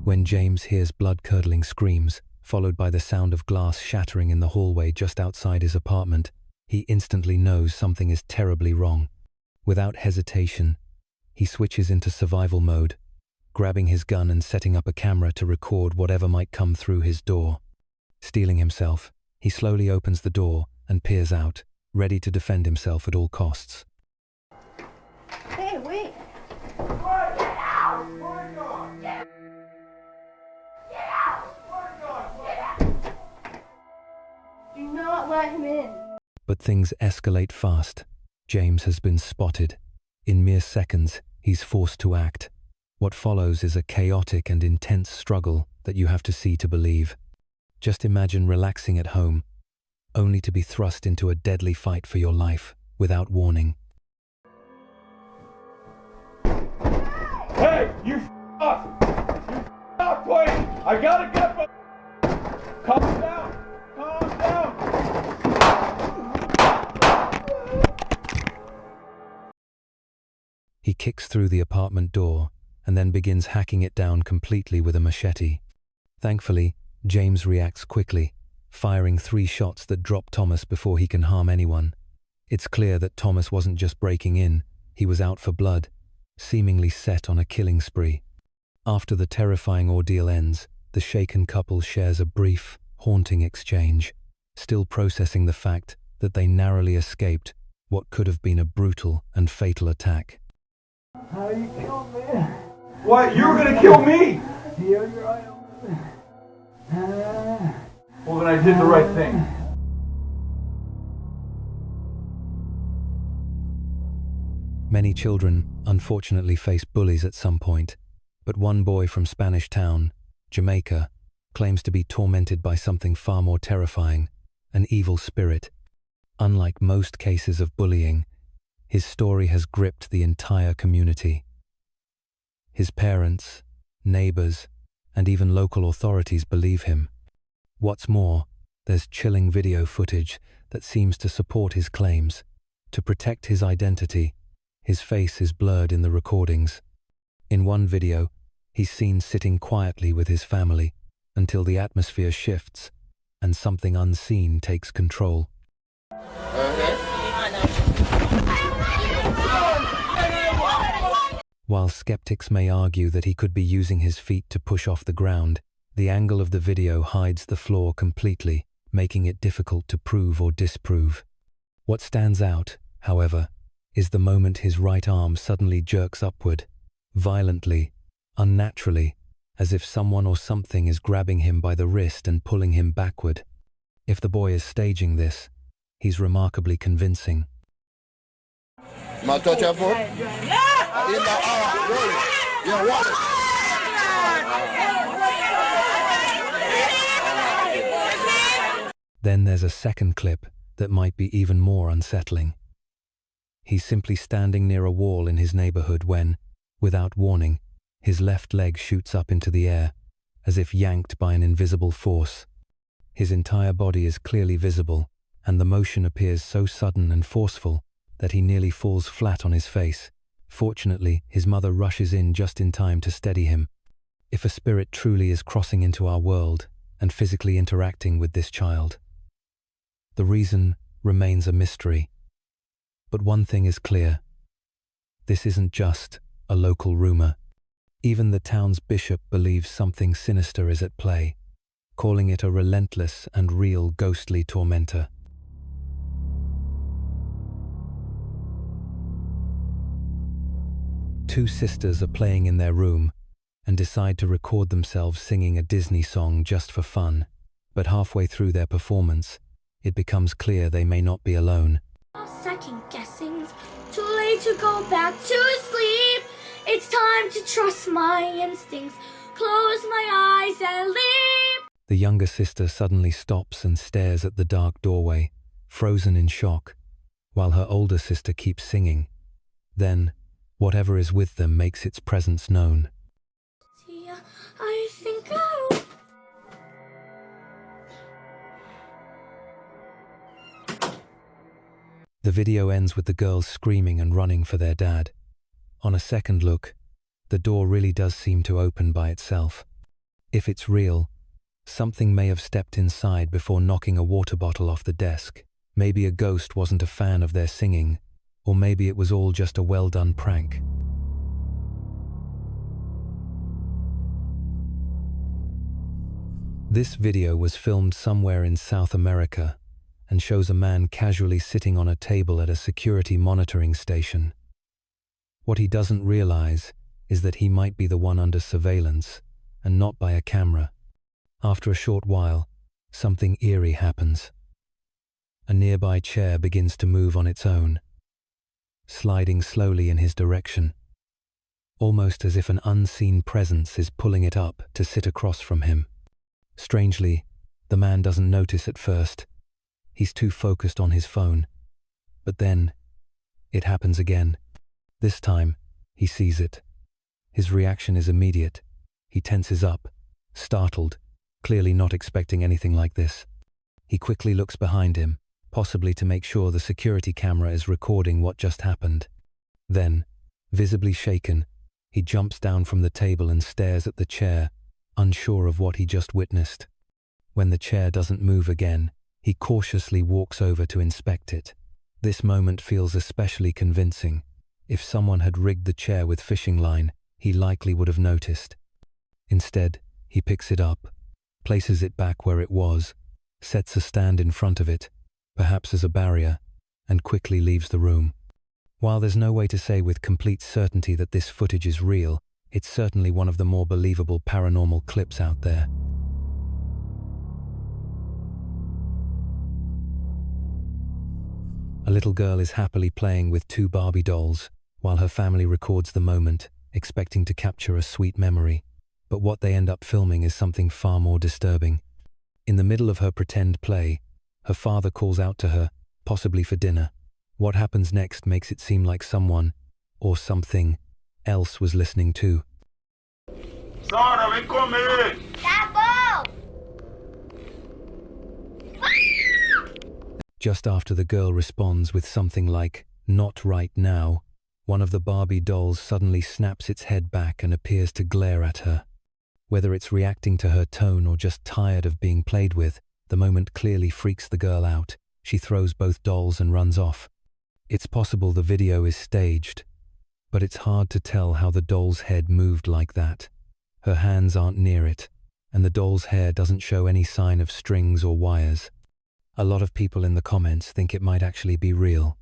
When James hears blood-curdling screams, followed by the sound of glass shattering in the hallway just outside his apartment, he instantly knows something is terribly wrong. Without hesitation, he switches into survival mode, grabbing his gun and setting up a camera to record whatever might come through his door. Steeling himself, he slowly opens the door and peers out, ready to defend himself at all costs. Hey, wait! Get out! My God! Get out! My God! Get out! Do not let him in. But things escalate fast. James has been spotted. In mere seconds, he's forced to act. What follows is a chaotic and intense struggle that you have to see to believe. Just imagine relaxing at home, only to be thrust into a deadly fight for your life without warning. Hey, you up! You up, please! I gotta get my... Calm down! Calm down! He kicks through the apartment door and then begins hacking it down completely with a machete. Thankfully, James reacts quickly, firing 3 shots that drop Thomas before he can harm anyone. It's clear that Thomas wasn't just breaking in, he was out for blood, seemingly set on a killing spree. After the terrifying ordeal ends, the shaken couple shares a brief, haunting exchange, still processing the fact that they narrowly escaped what could have been a brutal and fatal attack. How you killed me? What? You were gonna kill me? You're right. Well, then I did the right thing. Many children, unfortunately, face bullies at some point, but one boy from Spanish Town, Jamaica, claims to be tormented by something far more terrifying, an evil spirit. Unlike most cases of bullying, his story has gripped the entire community. His parents, neighbors, and even local authorities believe him. What's more, there's chilling video footage that seems to support his claims. To protect his identity, his face is blurred in the recordings. In one video, he's seen sitting quietly with his family until the atmosphere shifts and something unseen takes control. While skeptics may argue that he could be using his feet to push off the ground, the angle of the video hides the floor completely, making it difficult to prove or disprove. What stands out, however, is the moment his right arm suddenly jerks upward, violently, unnaturally, as if someone or something is grabbing him by the wrist and pulling him backward. If the boy is staging this, he's remarkably convincing. My touch your foot? Then there's a second clip that might be even more unsettling. He's simply standing near a wall in his neighborhood when, without warning, his left leg shoots up into the air, as if yanked by an invisible force. His entire body is clearly visible, and the motion appears so sudden and forceful that he nearly falls flat on his face. Fortunately, his mother rushes in just in time to steady him. If a spirit truly is crossing into our world and physically interacting with this child, the reason remains a mystery. But one thing is clear. This isn't just a local rumor. Even the town's bishop believes something sinister is at play, calling it a relentless and real ghostly tormentor. Two sisters are playing in their room and decide to record themselves singing a Disney song just for fun. But halfway through their performance, it becomes clear they may not be alone. Second guessing, too late to go back to sleep. It's time to trust my instincts, close my eyes and leave. The younger sister suddenly stops and stares at the dark doorway, frozen in shock, while her older sister keeps singing. Then, whatever is with them makes its presence known. I think I'll... The video ends with the girls screaming and running for their dad. On a second look, the door really does seem to open by itself. If it's real, something may have stepped inside before knocking a water bottle off the desk. Maybe a ghost wasn't a fan of their singing, or maybe it was all just a well-done prank. This video was filmed somewhere in South America and shows a man casually sitting on a table at a security monitoring station. What he doesn't realize is that he might be the one under surveillance and not by a camera. After a short while, something eerie happens. A nearby chair begins to move on its own, sliding slowly in his direction, almost as if an unseen presence is pulling it up to sit across from him. Strangely, the man doesn't notice at first. He's too focused on his phone. But then, it happens again. This time, he sees it. His reaction is immediate. He tenses up, startled, clearly not expecting anything like this. He quickly looks behind him, possibly to make sure the security camera is recording what just happened. Then, visibly shaken, he jumps down from the table and stares at the chair, unsure of what he just witnessed. When the chair doesn't move again, he cautiously walks over to inspect it. This moment feels especially convincing. If someone had rigged the chair with fishing line, he likely would have noticed. Instead, he picks it up, places it back where it was, sets a stand in front of it, perhaps as a barrier, and quickly leaves the room. While there's no way to say with complete certainty that this footage is real, it's certainly one of the more believable paranormal clips out there. A little girl is happily playing with 2 Barbie dolls, while her family records the moment, expecting to capture a sweet memory. But what they end up filming is something far more disturbing. In the middle of her pretend play, her father calls out to her, possibly for dinner. What happens next makes it seem like someone, or something, else was listening too. Sara, vem comer! Tá bom! Just after the girl responds with something like, "Not right now," one of the Barbie dolls suddenly snaps its head back and appears to glare at her. Whether it's reacting to her tone or just tired of being played with, the moment clearly freaks the girl out. She throws both dolls and runs off. It's possible the video is staged, but it's hard to tell how the doll's head moved like that. Her hands aren't near it, and the doll's hair doesn't show any sign of strings or wires. A lot of people in the comments think it might actually be real.